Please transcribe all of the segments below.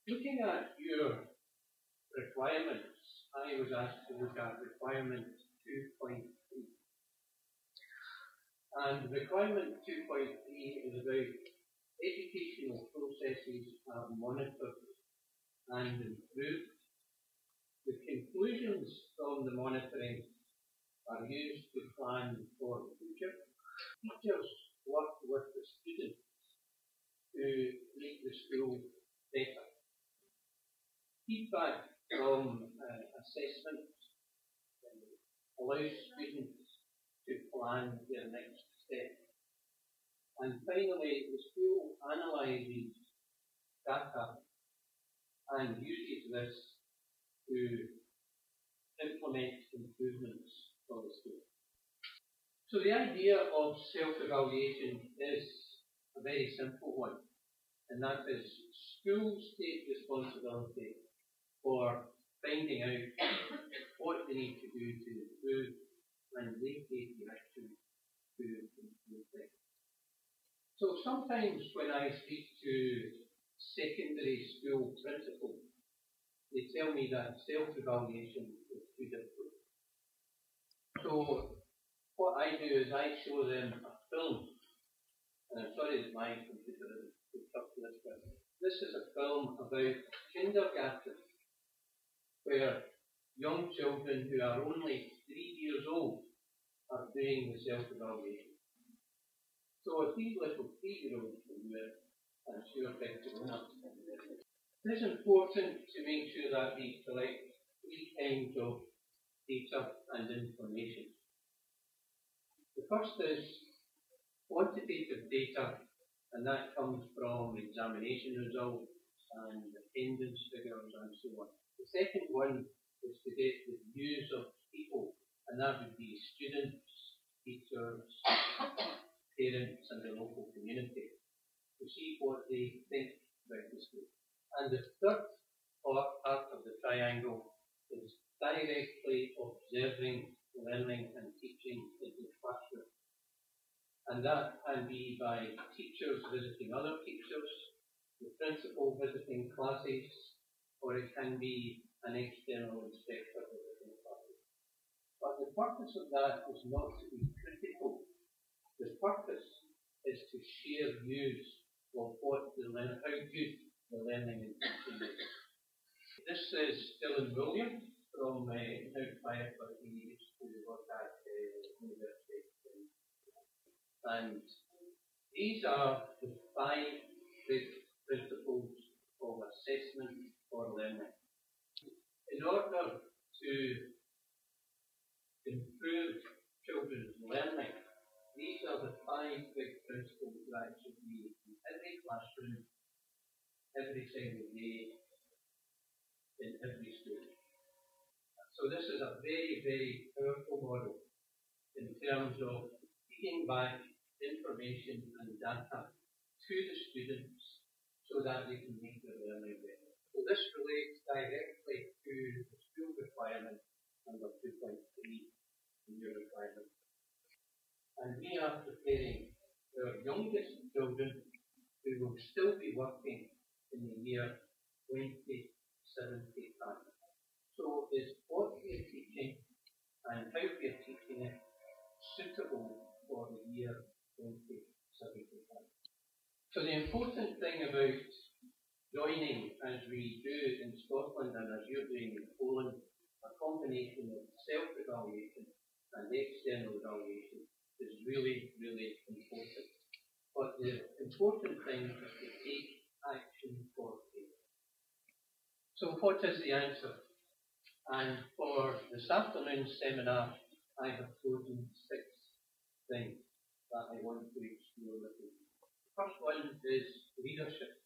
Looking at your requirements, I was asked to look at requirement 2.3. And requirement 2.3 is about educational processes are monitored and improved. The conclusions from the monitoring are used to plan for the future. Teachers work with the students to make the school better. Feedback from assessment allows students to plan their next step. And finally, the school analyses data and uses this to implement improvements for the school. So the idea of self-evaluation is a very simple one, and that is schools take responsibility for finding out what they need to do to improve, and they take the action to improve things. So sometimes when I speak to secondary school principals, they tell me that self-evaluation is too difficult. So what I do is I show them a film, and I'm sorry that my computer is hooked up to this, but this is a film about kindergarten, where young children who are only 3 years old are doing the self-evaluation. So if these little 3-year-olds can do it, I'm sure big grown-ups can do it. It is important to make sure that we collect 3 kinds of data and information. The first is quantitative data, and that comes from examination results and attendance figures and so on. The second one is to get the views of people, and that would be students, teachers, parents, and the local community, to see what they think about the school. And the third part of the triangle is directly observing, learning, and teaching in the classroom. And that can be by teachers visiting other teachers, the principal visiting classes, or it can be an external inspector visiting classes. But the purpose of that is not to be critical. The purpose is to share views of what the how good the learning and teaching is. This is Dylan Williams from Fire, but he used to work at university. And these are the 5 big principles of assessment for learning. In order to improve children's learning, these are the 5 big principles that should be in every classroom, every single day, in every school. So this is a very, very powerful model in terms of feeding back information and data to the students so that they can make their learning better. So this relates directly to the school requirement number 2.3 in your requirement. And we are preparing our youngest children who will still be working in the year 2075. So is what we are teaching and how we are teaching it suitable for the year 2075? So the important thing about joining, as we do in Scotland and as you're doing in Poland, a combination of self-evaluation and external evaluation is really, really important. But the important thing is to take action for change. So what is the answer? And for this afternoon's seminar, I have chosen 6 things that I want to explore with you. The first one is leadership.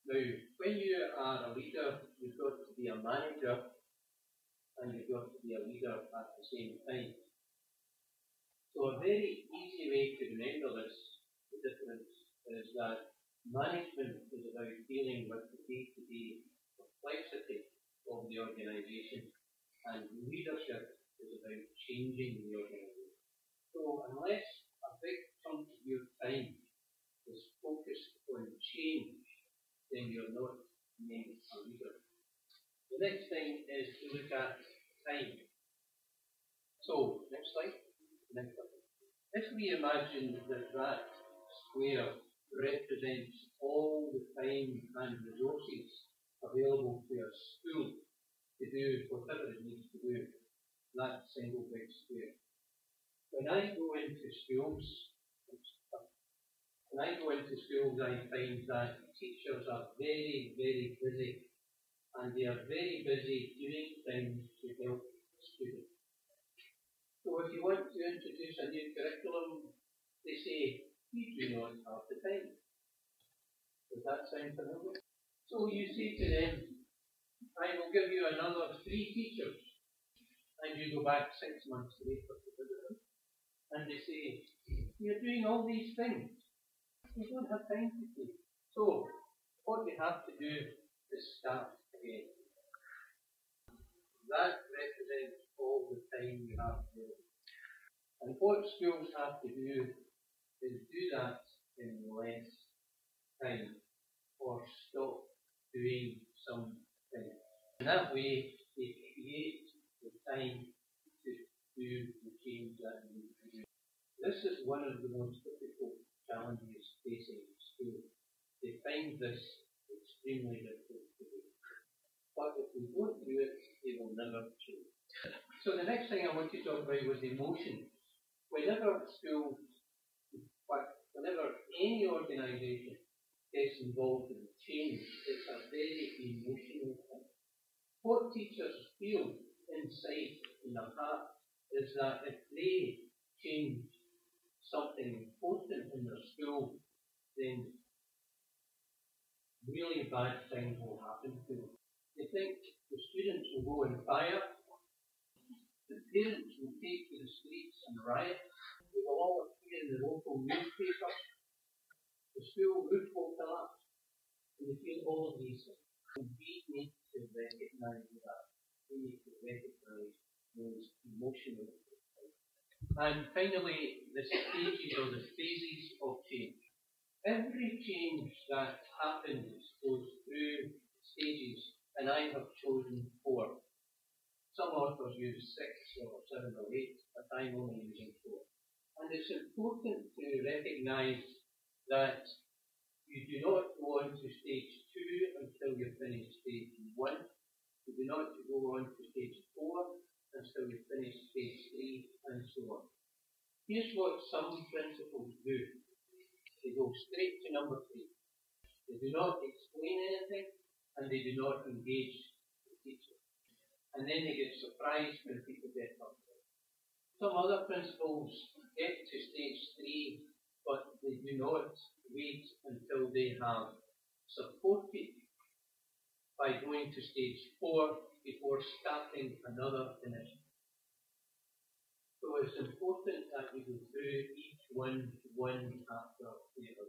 Now, when you are a leader, you've got to be a manager and you've got to be a leader at the same time. So a very easy way to remember this, the difference, is that management is about dealing with the day-to-day complexity of the organisation, and leadership is about changing the organisation. So unless a big chunk of your time is focused on change, then you're not name a leader. The next thing is to look at time. So, next slide. Next slide. If we imagine that that square represents all the time and resources available to a school to do whatever it needs to do, that single big square. When I go into schools, I find that teachers are very, very busy, and they are very busy doing things to help students. So if you want to introduce a new curriculum, they say, you do not have the time. Does that sound familiar? So you say to them, I will give you another 3 teachers. And you go back 6 months later to visit them. And they say, you're doing all these things. You don't have time to do. So what you have to do is start again. That represents all the time you have to do. And what schools have to do is do that in less time, or stop doing something. In that way, they create the time to do the change that you need to do. This is one of the most difficult challenges facing schools. They find this extremely difficult to do. But if we don't do it, they will never change. So the next thing I want to talk about was emotions. Whenever any organisation gets involved in change, it's a very emotional thing. What teachers feel inside in their heart is that if they change something important in their school, then really bad things will happen to them. They think the students will go on fire, the parents will take to the streets and riot, they will all appear in the local newspaper, the school roof will collapse, and they feel all of these things. And we need to recognise that. We need to recognise those emotional things. And finally, the stages or the phases of change. Every change that happens goes through stages, and I have chosen 4. Some authors use 6 or 7 or 8, but I'm only using 4. And it's important to recognise that you do not go on to stage 2 until you finish stage 1. You do not go on to stage 4 until you finish stage 3, and so on. Here's what some principals do. They go straight to number 3. They do not explain anything, and they do not engage the teacher. And then they get surprised when people get upset. Some other principals get to stage 3, but they do not wait until they have supported by going to stage 4 before starting another initiative. So it's important that we go through each one after the other.